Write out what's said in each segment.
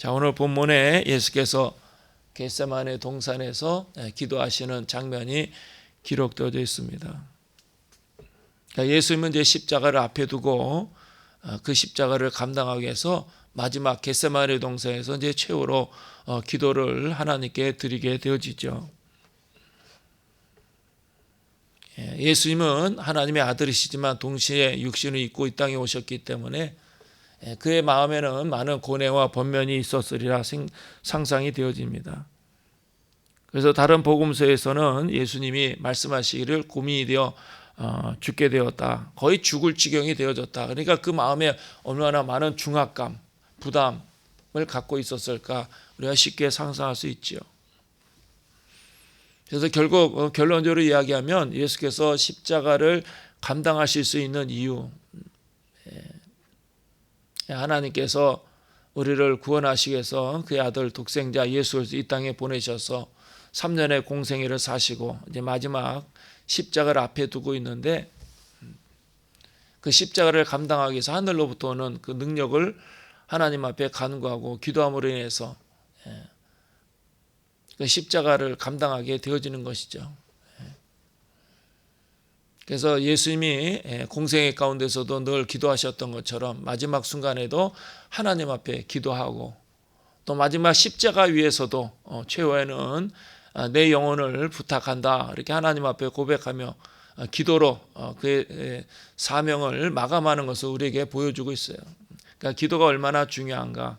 자, 오늘 본문에 예수께서 겟세마네 동산에서 기도하시는 장면이 기록되어 있습니다. 예수님은 이제 십자가를 앞에 두고 그 십자가를 감당하기 위해서 마지막 겟세마네 동산에서 이제 최후로 기도를 하나님께 드리게 되어지죠. 예수님은 하나님의 아들이시지만 동시에 육신을 입고 이 땅에 오셨기 때문에 그의 마음에는 많은 고뇌와 번면이 있었으리라 상상이 되어집니다. 그래서 다른 복음서에서는 예수님이 말씀하시기를 고민이 되어 죽게 되었다. 거의 죽을 지경이 되어졌다. 그러니까 그 마음에 얼마나 많은 중압감, 부담을 갖고 있었을까 우리가 쉽게 상상할 수 있죠. 그래서 결국 결론적으로 이야기하면 예수께서 십자가를 감당하실 수 있는 이유, 하나님께서 우리를 구원하시기 위해서 그의 아들 독생자 예수를 이 땅에 보내셔서 3년의 공생애를 사시고 이제 마지막 십자가를 앞에 두고 있는데 그 십자가를 감당하기 위해서 하늘로부터 오는 그 능력을 하나님 앞에 간구하고 기도함으로 인해서 그 십자가를 감당하게 되어지는 것이죠. 그래서 예수님이 공생애 가운데서도 늘 기도하셨던 것처럼 마지막 순간에도 하나님 앞에 기도하고 또 마지막 십자가 위에서도 최후에는 내 영혼을 부탁한다 이렇게 하나님 앞에 고백하며 기도로 그의 사명을 마감하는 것을 우리에게 보여주고 있어요. 그러니까 기도가 얼마나 중요한가.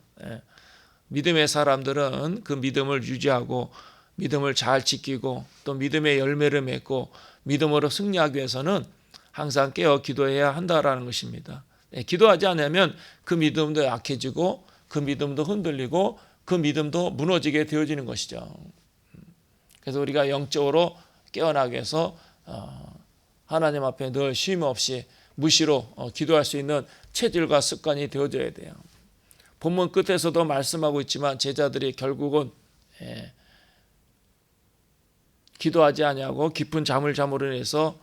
믿음의 사람들은 그 믿음을 유지하고 믿음을 잘 지키고 또 믿음의 열매를 맺고 믿음으로 승리하기 위해서는 항상 깨어 기도해야 한다라는 것입니다. 기도하지 않으면 그 믿음도 약해지고 그 믿음도 흔들리고 그 믿음도 무너지게 되어지는 것이죠. 그래서 우리가 영적으로 깨어나기 위해서 하나님 앞에 늘 쉼 없이 무시로 기도할 수 있는 체질과 습관이 되어져야 돼요. 본문 끝에서도 말씀하고 있지만 제자들이 결국은 기도하지 아니하고 깊은 잠을 잠으로 인해서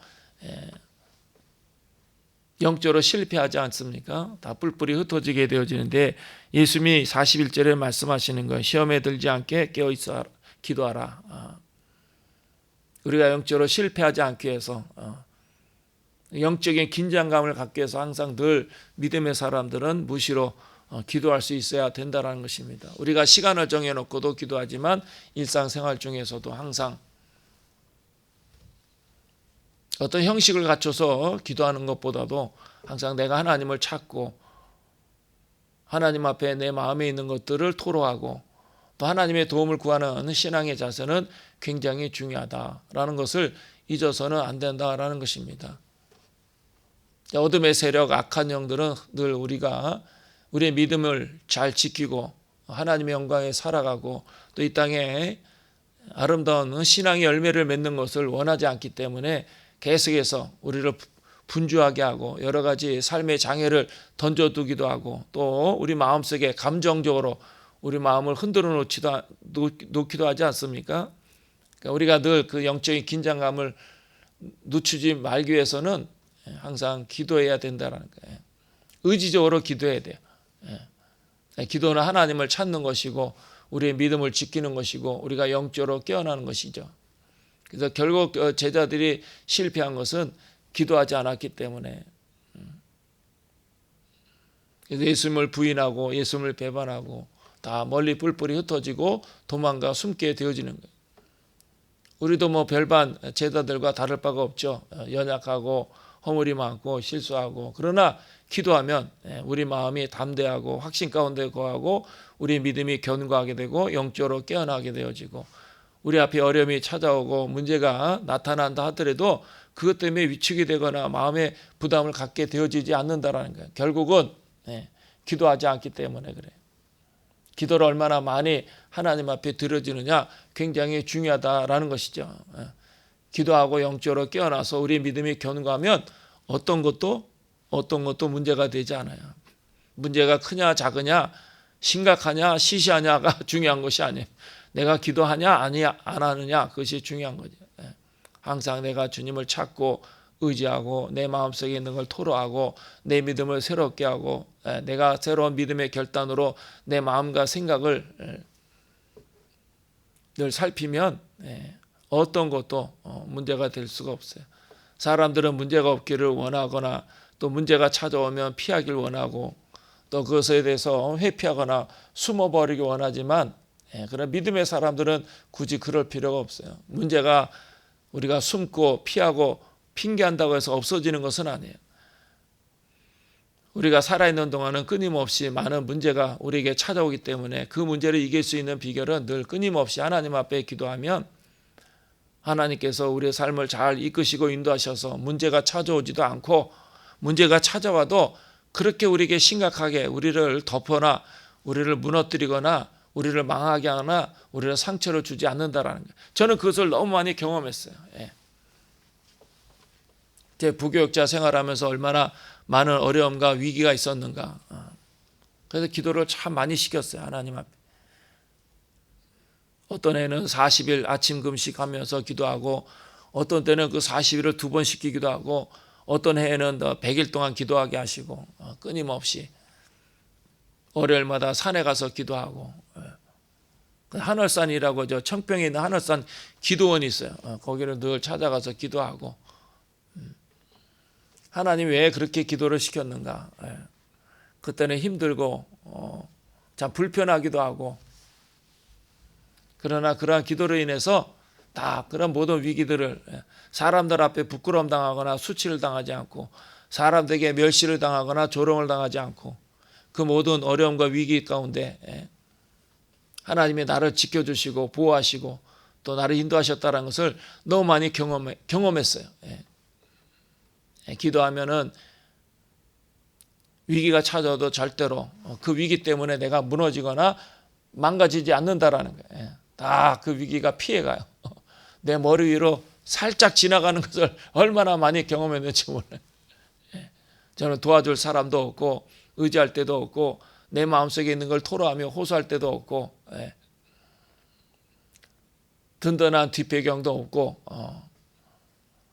영적으로 실패하지 않습니까? 다 뿔뿔이 흩어지게 되어지는데 예수님이 41절에 말씀하시는 건 시험에 들지 않게 깨어있어 기도하라. 우리가 영적으로 실패하지 않기 위해서 영적인 긴장감을 갖기 위해서 항상 늘 믿음의 사람들은 무시로 기도할 수 있어야 된다는 것입니다. 우리가 시간을 정해놓고도 기도하지만 일상생활 중에서도 항상 어떤 형식을 갖춰서 기도하는 것보다도 항상 내가 하나님을 찾고 하나님 앞에 내 마음에 있는 것들을 토로하고 또 하나님의 도움을 구하는 신앙의 자세는 굉장히 중요하다라는 것을 잊어서는 안 된다라는 것입니다. 어둠의 세력, 악한 영들은 늘 우리가 우리의 믿음을 잘 지키고 하나님의 영광에 살아가고 또 이 땅에 아름다운 신앙의 열매를 맺는 것을 원하지 않기 때문에 계속해서 우리를 분주하게 하고 여러 가지 삶의 장애를 던져두기도 하고 또 우리 마음속에 감정적으로 우리 마음을 흔들어 놓기도 하지 않습니까? 그러니까 우리가 늘 그 영적인 긴장감을 늦추지 말기 위해서는 항상 기도해야 된다는 거예요. 의지적으로 기도해야 돼요. 기도는 하나님을 찾는 것이고 우리의 믿음을 지키는 것이고 우리가 영적으로 깨어나는 것이죠. 그래서 결국 제자들이 실패한 것은 기도하지 않았기 때문에 그래서 예수님을 부인하고 예수님을 배반하고 다 멀리 뿔뿔이 흩어지고 도망가 숨게 되어지는 거예요. 우리도 뭐 별반 제자들과 다를 바가 없죠. 연약하고 허물이 많고 실수하고 그러나 기도하면 우리 마음이 담대하고 확신 가운데 거하고 우리 믿음이 견고하게 되고 영적으로 깨어나게 되어지고 우리 앞에 어려움이 찾아오고 문제가 나타난다 하더라도 그것 때문에 위축이 되거나 마음의 부담을 갖게 되어지지 않는다라는 거예요. 결국은 기도하지 않기 때문에 그래요. 기도를 얼마나 많이 하나님 앞에 드려지느냐 굉장히 중요하다라는 것이죠. 기도하고 영적으로 깨어나서 우리 믿음이 견고하면 어떤 것도 문제가 되지 않아요. 문제가 크냐 작으냐 심각하냐 시시하냐가 중요한 것이 아니에요. 내가 기도하냐 안 하느냐 그것이 중요한 거죠. 항상 내가 주님을 찾고 의지하고 내 마음속에 있는 걸 토로하고 내 믿음을 새롭게 하고 내가 새로운 믿음의 결단으로 내 마음과 생각을 늘 살피면 어떤 것도 문제가 될 수가 없어요. 사람들은 문제가 없기를 원하거나 또 문제가 찾아오면 피하길 원하고 또 그것에 대해서 회피하거나 숨어버리기 원하지만 그런 믿음의 사람들은 굳이 그럴 필요가 없어요. 문제가 우리가 숨고 피하고 핑계한다고 해서 없어지는 것은 아니에요. 우리가 살아있는 동안은 끊임없이 많은 문제가 우리에게 찾아오기 때문에 그 문제를 이길 수 있는 비결은 늘 끊임없이 하나님 앞에 기도하면 하나님께서 우리의 삶을 잘 이끄시고 인도하셔서 문제가 찾아오지도 않고 문제가 찾아와도 그렇게 우리에게 심각하게 우리를 덮거나 우리를 무너뜨리거나 우리를 망하게 하거나 우리를 상처를 주지 않는다라는 거예요. 저는 그것을 너무 많이 경험했어요. 제 부교육자 생활하면서 얼마나 많은 어려움과 위기가 있었는가. 그래서 기도를 참 많이 시켰어요. 하나님 앞에. 어떤 해는 40일 아침 금식하면서 기도하고 어떤 때는 그 40일을 2번 시키기도 하고 어떤 해에는 100일 동안 기도하게 하시고 끊임없이 월요일마다 산에 가서 기도하고 하늘산이라고 저 청평에 있는 하늘산 기도원이 있어요. 거기를 늘 찾아가서 기도하고 하나님이 왜 그렇게 기도를 시켰는가. 그때는 힘들고 참 불편하기도 하고 그러나 그러한 기도로 인해서 다 그런 모든 위기들을 사람들 앞에 부끄러움 당하거나 수치를 당하지 않고 사람들에게 멸시를 당하거나 조롱을 당하지 않고 그 모든 어려움과 위기 가운데 하나님이 나를 지켜주시고 보호하시고 또 나를 인도하셨다는 것을 너무 많이 경험했어요. 기도하면은 위기가 찾아도 절대로 그 위기 때문에 내가 무너지거나 망가지지 않는다라는 거예요. 다 그 위기가 피해가요. 내 머리 위로 살짝 지나가는 것을 얼마나 많이 경험했는지 몰라요. 저는 도와줄 사람도 없고 의지할 때도 없고 내 마음속에 있는 걸 토로하며 호소할 때도 없고 든든한 뒷배경도 없고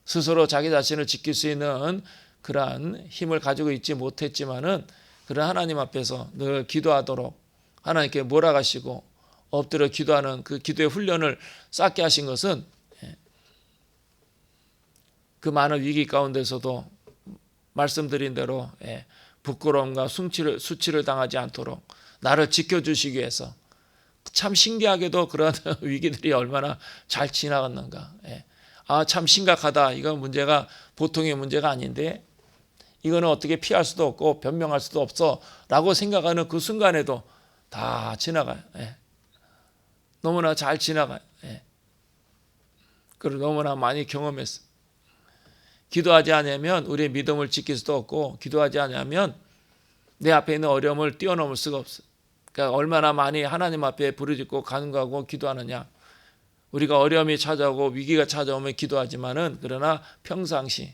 스스로 자기 자신을 지킬 수 있는 그러한 힘을 가지고 있지 못했지만은 그런 하나님 앞에서 늘 기도하도록 하나님께 몰아가시고 엎드려 기도하는 그 기도의 훈련을 쌓게 하신 것은 그 많은 위기 가운데서도 말씀드린 대로 부끄러움과 수치를 당하지 않도록 나를 지켜주시기 위해서 참 신기하게도 그런 위기들이 얼마나 잘 지나갔는가. 참 심각하다. 이건 문제가 보통의 문제가 아닌데 이거는 어떻게 피할 수도 없고 변명할 수도 없어 라고 생각하는 그 순간에도 다 지나가요. 너무나 잘 지나가요. 그걸 너무나 많이 경험했어요. 기도하지 않으면 우리의 믿음을 지킬 수도 없고 기도하지 않으면 내 앞에 있는 어려움을 뛰어넘을 수가 없어요. 그러니까 얼마나 많이 하나님 앞에 부르짖고 간구하고 기도하느냐. 우리가 어려움이 찾아오고 위기가 찾아오면 기도하지만은 그러나 평상시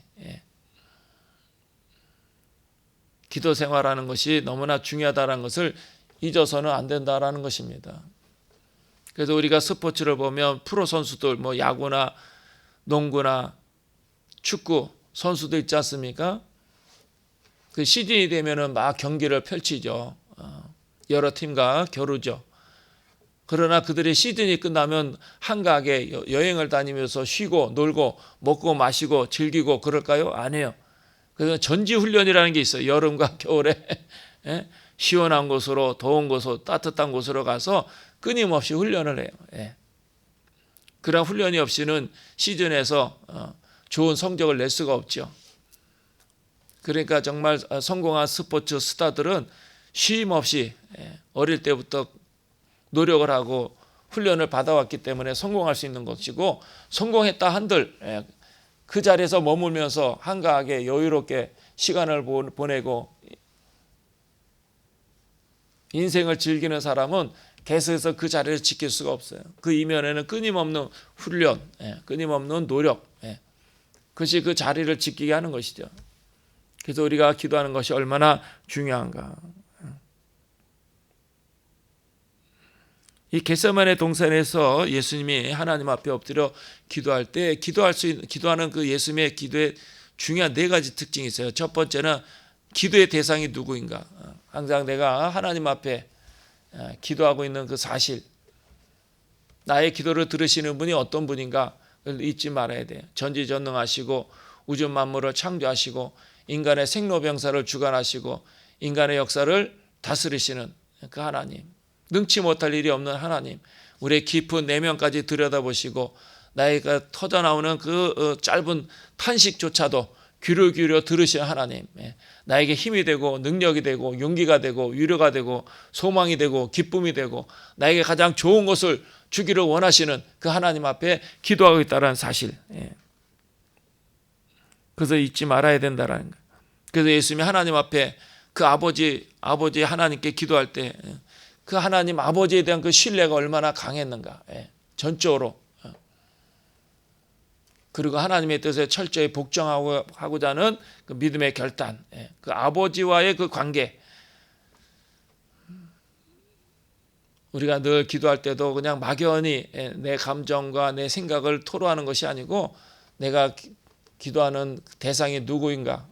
기도 생활하는 것이 너무나 중요하다는 것을 잊어서는 안 된다라는 것입니다. 그래서 우리가 스포츠를 보면 프로 선수들 뭐 야구나 농구나 축구 선수들 있지 않습니까? 그 시즌이 되면은 막 경기를 펼치죠. 여러 팀과 겨루죠. 그러나 그들의 시즌이 끝나면 한가하게 여행을 다니면서 쉬고 놀고 먹고 마시고 즐기고 그럴까요? 아니에요. 그래서 전지훈련이라는 게 있어요. 여름과 겨울에 시원한 곳으로 더운 곳으로 따뜻한 곳으로 가서 끊임없이 훈련을 해요. 그런 훈련이 없이는 시즌에서 좋은 성적을 낼 수가 없죠. 그러니까 정말 성공한 스포츠 스타들은 쉼 없이 어릴 때부터 노력을 하고 훈련을 받아왔기 때문에 성공할 수 있는 것이고 성공했다 한들 그 자리에서 머물면서 한가하게 여유롭게 시간을 보내고 인생을 즐기는 사람은 계속해서 그 자리를 지킬 수가 없어요. 그 이면에는 끊임없는 훈련, 끊임없는 노력, 그것이 그 자리를 지키게 하는 것이죠. 그래서 우리가 기도하는 것이 얼마나 중요한가. 이 겟세마네 동산에서 예수님이 하나님 앞에 엎드려 기도할 때 기도하는 그 예수님의 기도의 중요한 네 가지 특징이 있어요. 첫 번째는 기도의 대상이 누구인가. 항상 내가 하나님 앞에 기도하고 있는 그 사실, 나의 기도를 들으시는 분이 어떤 분인가 잊지 말아야 돼요. 전지전능하시고 우주 만물을 창조하시고 인간의 생로병사를 주관하시고 인간의 역사를 다스리시는 그 하나님, 능치 못할 일이 없는 하나님, 우리의 깊은 내면까지 들여다보시고 나이가 터져나오는 그 짧은 탄식조차도 귀를 기울여 들으시는 하나님, 나에게 힘이 되고 능력이 되고 용기가 되고 위로가 되고 소망이 되고 기쁨이 되고 나에게 가장 좋은 것을 주기를 원하시는 그 하나님 앞에 기도하고 있다는 사실, 그래서 잊지 말아야 된다는 거예요. 그래서 예수님이 하나님 앞에 그 아버지 하나님께 기도할 때 그 하나님 아버지에 대한 그 신뢰가 얼마나 강했는가, 전적으로. 그리고 하나님의 뜻에 철저히 복종하고자 하는 그 믿음의 결단, 그 아버지와의 그 관계. 우리가 늘 기도할 때도 그냥 막연히 내 감정과 내 생각을 토로하는 것이 아니고 내가 기도하는 대상이 누구인가,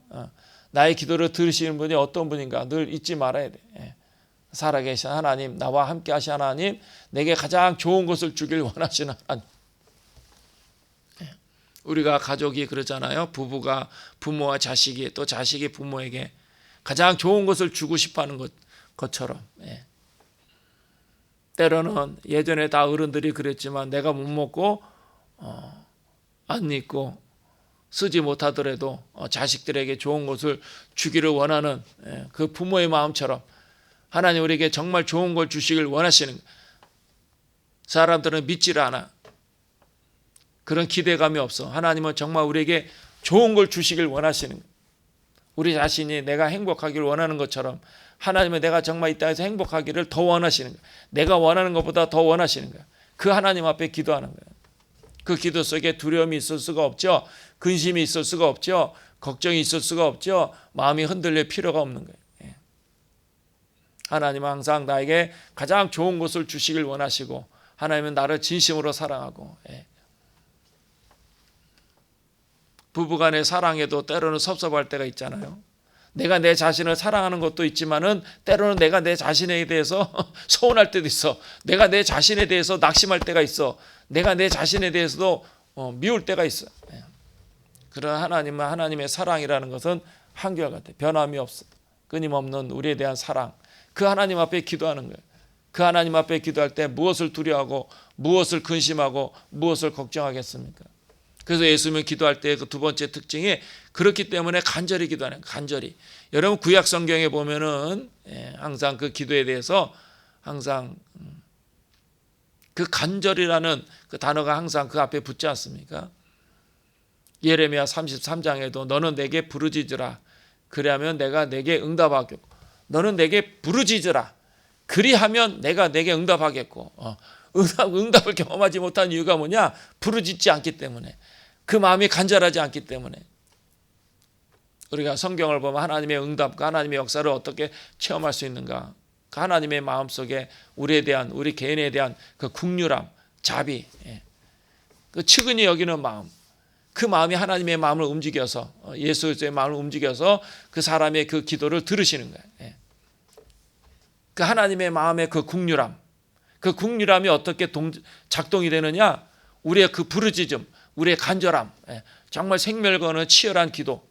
나의 기도를 들으시는 분이 어떤 분인가 늘 잊지 말아야 돼. 살아계신 하나님, 나와 함께 하신 하나님, 내게 가장 좋은 것을 주길 원하시는 하나님. 우리가 가족이 그러잖아요. 부부가 부모와 자식이, 또 자식이 부모에게 가장 좋은 것을 주고 싶어하는 것처럼, 때로는 예전에 다 어른들이 그랬지만 내가 못 먹고 안 입고 쓰지 못하더라도 자식들에게 좋은 것을 주기를 원하는 그 부모의 마음처럼 하나님 우리에게 정말 좋은 걸 주시길 원하시는, 사람들은 믿지를 않아. 그런 기대감이 없어. 하나님은 정말 우리에게 좋은 걸 주시길 원하시는, 우리 자신이 내가 행복하기를 원하는 것처럼 하나님은 내가 정말 이 땅에서 행복하기를 더 원하시는 거야. 내가 원하는 것보다 더 원하시는 거야. 그 하나님 앞에 기도하는 거야. 그 기도 속에 두려움이 있을 수가 없죠. 근심이 있을 수가 없죠. 걱정이 있을 수가 없죠. 마음이 흔들릴 필요가 없는 거예요. 하나님은 항상 나에게 가장 좋은 것을 주시길 원하시고 하나님은 나를 진심으로 사랑하고, 부부간의 사랑에도 때로는 섭섭할 때가 있잖아요. 내가 내 자신을 사랑하는 것도 있지만은 때로는 내가 내 자신에 대해서 서운할 때도 있어. 내가 내 자신에 대해서 낙심할 때가 있어. 내가 내 자신에 대해서도 미울 때가 있어. 그러나 하나님은 하나님의 사랑이라는 것은 한결같아. 변함이 없어. 끊임없는 우리에 대한 사랑. 그 하나님 앞에 기도하는 거예요. 그 하나님 앞에 기도할 때 무엇을 두려워하고 무엇을 근심하고 무엇을 걱정하겠습니까? 그래서 예수님은 기도할 때 그 두 번째 특징이 그렇기 때문에 간절히 기도하는 거예요. 간절히. 여러분 구약 성경에 보면은 항상 그 기도에 대해서 항상 그 간절이라는 그 단어가 항상 그 앞에 붙지 않습니까? 예레미야 33장에도 너는 내게 부르짖으라. 그리하면 내가 내게 응답하겠고, 너는 내게 부르짖으라. 그리하면 내가 내게 응답하겠고. 응답을 경험하지 못한 이유가 뭐냐? 부르짖지 않기 때문에. 그 마음이 간절하지 않기 때문에. 우리가 성경을 보면 하나님의 응답과 하나님의 역사를 어떻게 체험할 수 있는가? 그 하나님의 마음속에 우리에 대한, 우리 개인에 대한 그 국률함, 자비, 그 측은히 여기는 마음, 그 마음이 하나님의 마음을 움직여서, 예수 그리스도의 마음을 움직여서 그 사람의 그 기도를 들으시는 거예요. 그 하나님의 마음의 그 국률함, 그 국률함이 어떻게 작동이 되느냐? 우리의 그 부르짖음, 우리의 간절함, 정말 생멸 거는 치열한 기도,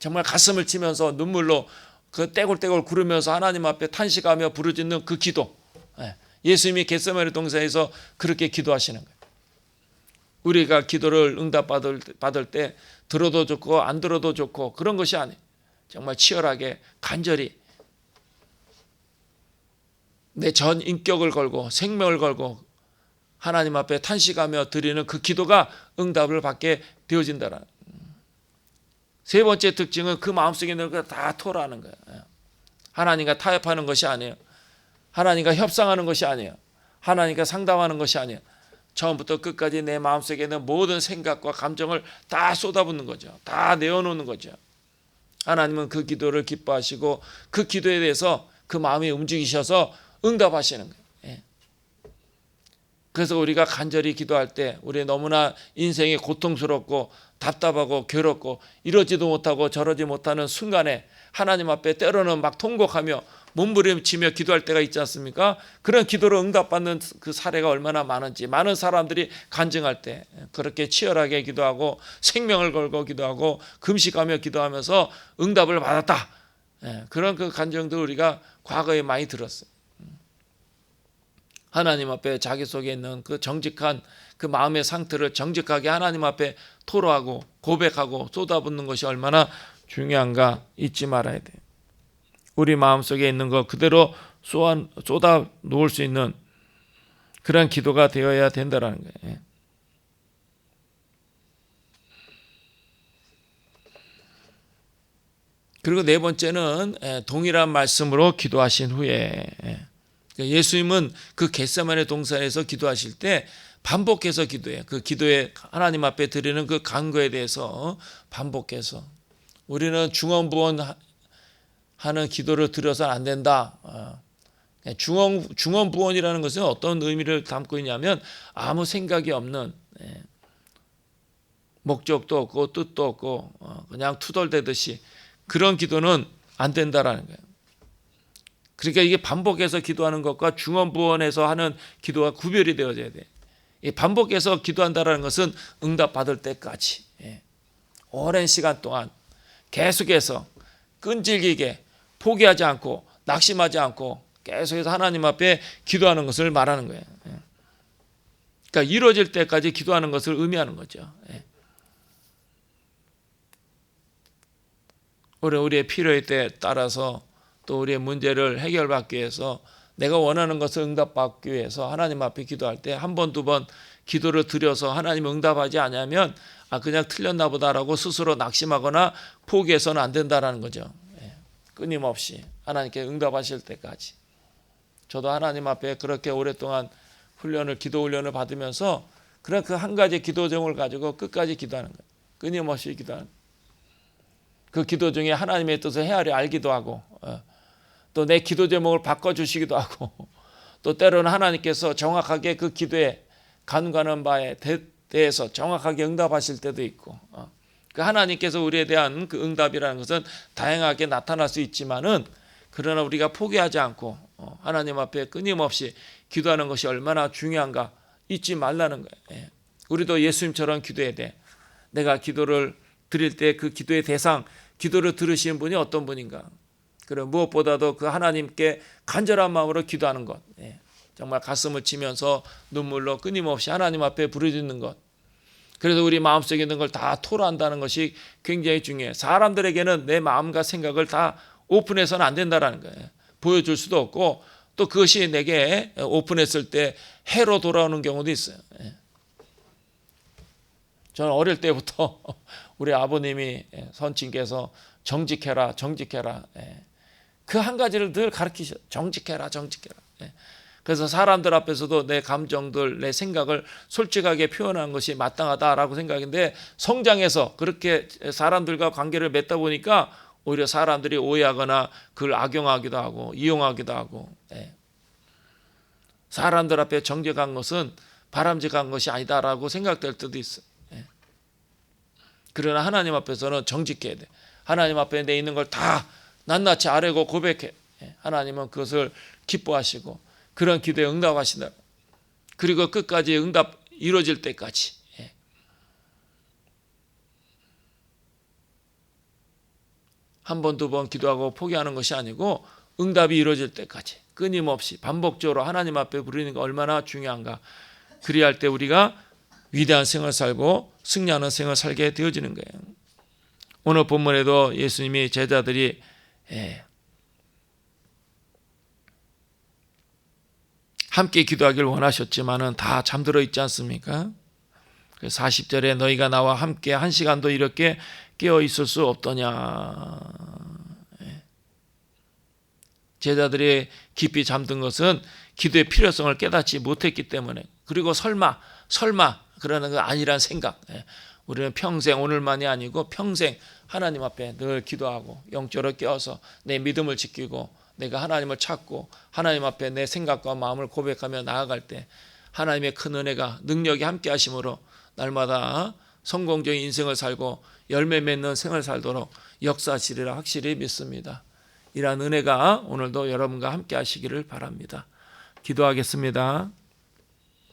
정말 가슴을 치면서 눈물로 그 떼굴떼굴 구르면서 하나님 앞에 탄식하며 부르짖는 그 기도, 예수님이 겟세마네 동산에서 그렇게 기도하시는 거예요. 우리가 기도를 응답받을 때 들어도 좋고 안 들어도 좋고 그런 것이 아니에요. 정말 치열하게 간절히 내 전 인격을 걸고 생명을 걸고 하나님 앞에 탄식하며 드리는 그 기도가 응답을 받게 되어진다는. 세 번째 특징은 그 마음속에 있는 걸 다 토로하는 거예요. 하나님과 타협하는 것이 아니에요. 하나님과 협상하는 것이 아니에요. 하나님과 상담하는 것이 아니에요. 처음부터 끝까지 내 마음속에 있는 모든 생각과 감정을 다 쏟아붓는 거죠. 다 내어놓는 거죠. 하나님은 그 기도를 기뻐하시고 그 기도에 대해서 그 마음이 움직이셔서 응답하시는 거예요. 그래서 우리가 간절히 기도할 때 우리 너무나 인생이 고통스럽고 답답하고 괴롭고 이러지도 못하고 저러지 못하는 순간에 하나님 앞에 때로는 막 통곡하며 몸부림치며 기도할 때가 있지 않습니까? 그런 기도로 응답받는 그 사례가 얼마나 많은지 많은 사람들이 간증할 때 그렇게 치열하게 기도하고 생명을 걸고 기도하고 금식하며 기도하면서 응답을 받았다. 그런 그 간증도 우리가 과거에 많이 들었어요. 하나님 앞에 자기 속에 있는 그 정직한 그 마음의 상태를 정직하게 하나님 앞에 토로하고 고백하고 쏟아붓는 것이 얼마나 중요한가 잊지 말아야 돼요. 우리 마음속에 있는 것 그대로 쏟아 놓을 수 있는 그런 기도가 되어야 된다는 거예요. 그리고 네 번째는 동일한 말씀으로 기도하신 후에 예수님은 그 겟세마네 동산에서 기도하실 때 반복해서 기도해요. 그 기도에 하나님 앞에 드리는 그 간구에 대해서 반복해서 우리는 중언부언하는 기도를 드려서는 안 된다. 중언부언이라는 것은 어떤 의미를 담고 있냐면 아무 생각이 없는 목적도 없고 뜻도 없고 그냥 투덜대듯이 그런 기도는 안 된다라는 거예요. 그러니까 이게 반복해서 기도하는 것과 중언부언해서 하는 기도가 구별이 되어져야 돼. 반복해서 기도한다라는 것은 응답받을 때까지 오랜 시간 동안 계속해서 끈질기게 포기하지 않고 낙심하지 않고 계속해서 하나님 앞에 기도하는 것을 말하는 거예요. 그러니까 이루어질 때까지 기도하는 것을 의미하는 거죠. 우리의 필요에 따라서 또 우리의 문제를 해결받기 위해서 내가 원하는 것을 응답받기 위해서 하나님 앞에 기도할 때 한 번, 두 번 기도를 드려서 하나님 응답하지 않으면 그냥 틀렸나 보다라고 스스로 낙심하거나 포기해서는 안 된다라는 거죠. 끊임없이 하나님께 응답하실 때까지. 저도 하나님 앞에 그렇게 오랫동안 기도 훈련을 받으면서 그런 그 한 가지 기도 제목을 가지고 끝까지 기도하는 거예요. 끊임없이 기도하는 거예요. 그 기도 중에 하나님의 뜻을 헤아려 알기도 하고 또 내 기도 제목을 바꿔주시기도 하고 또 때로는 하나님께서 정확하게 그 기도에 간구하는 바에 대해서 정확하게 응답하실 때도 있고 그 하나님께서 우리에 대한 그 응답이라는 것은 다양하게 나타날 수 있지만은 그러나 우리가 포기하지 않고 하나님 앞에 끊임없이 기도하는 것이 얼마나 중요한가 잊지 말라는 거예요. 우리도 예수님처럼 기도해야 돼. 내가 기도를 드릴 때 그 기도의 대상, 기도를 들으시는 분이 어떤 분인가. 그리고 무엇보다도 그 하나님께 간절한 마음으로 기도하는 것. 정말 가슴을 치면서 눈물로 끊임없이 하나님 앞에 부르짖는 것. 그래서 우리 마음속에 있는 걸 다 토로한다는 것이 굉장히 중요해요. 사람들에게는 내 마음과 생각을 다 오픈해서는 안 된다는 거예요. 보여줄 수도 없고 또 그것이 내게 오픈했을 때 해로 돌아오는 경우도 있어요. 저는 어릴 때부터 우리 아버님이 선친께서 정직해라 정직해라 그 한 가지를 늘 가르치셔. 정직해라 정직해라. 그래서 사람들 앞에서도 내 감정들 내 생각을 솔직하게 표현하는 것이 마땅하다라고 생각인데 성장해서 그렇게 사람들과 관계를 맺다 보니까 오히려 사람들이 오해하거나 그걸 악용하기도 하고 이용하기도 하고 사람들 앞에 정직한 것은 바람직한 것이 아니다라고 생각될 때도 있어요. 그러나 하나님 앞에서는 정직해야 돼. 하나님 앞에 내 있는 걸 다 낱낱이 아뢰고 고백해. 하나님은 그것을 기뻐하시고 그런 기도에 응답하신다. 그리고 끝까지 응답 이루어질 때까지. 한 번, 두 번 기도하고 포기하는 것이 아니고 응답이 이루어질 때까지 끊임없이 반복적으로 하나님 앞에 부르는 게 얼마나 중요한가. 그리할 때 우리가 위대한 생을 살고 승리하는 생을 살게 되어지는 거예요. 오늘 본문에도 예수님이 제자들이 함께 기도하기를 원하셨지만은 다 잠들어 있지 않습니까? 40절에 너희가 나와 함께 한 시간도 이렇게 깨어 있을 수 없더냐. 제자들이 깊이 잠든 것은 기도의 필요성을 깨닫지 못했기 때문에 그리고 설마 그러는 거 아니란 생각. 우리는 평생 오늘만이 아니고 평생 하나님 앞에 늘 기도하고 영적으로 깨어서 내 믿음을 지키고 내가 하나님을 찾고 하나님 앞에 내 생각과 마음을 고백하며 나아갈 때 하나님의 큰 은혜가 능력이 함께 하심으로 날마다 성공적인 인생을 살고 열매 맺는 생을 살도록 역사하시리라 확실히 믿습니다. 이러한 은혜가 오늘도 여러분과 함께 하시기를 바랍니다. 기도하겠습니다.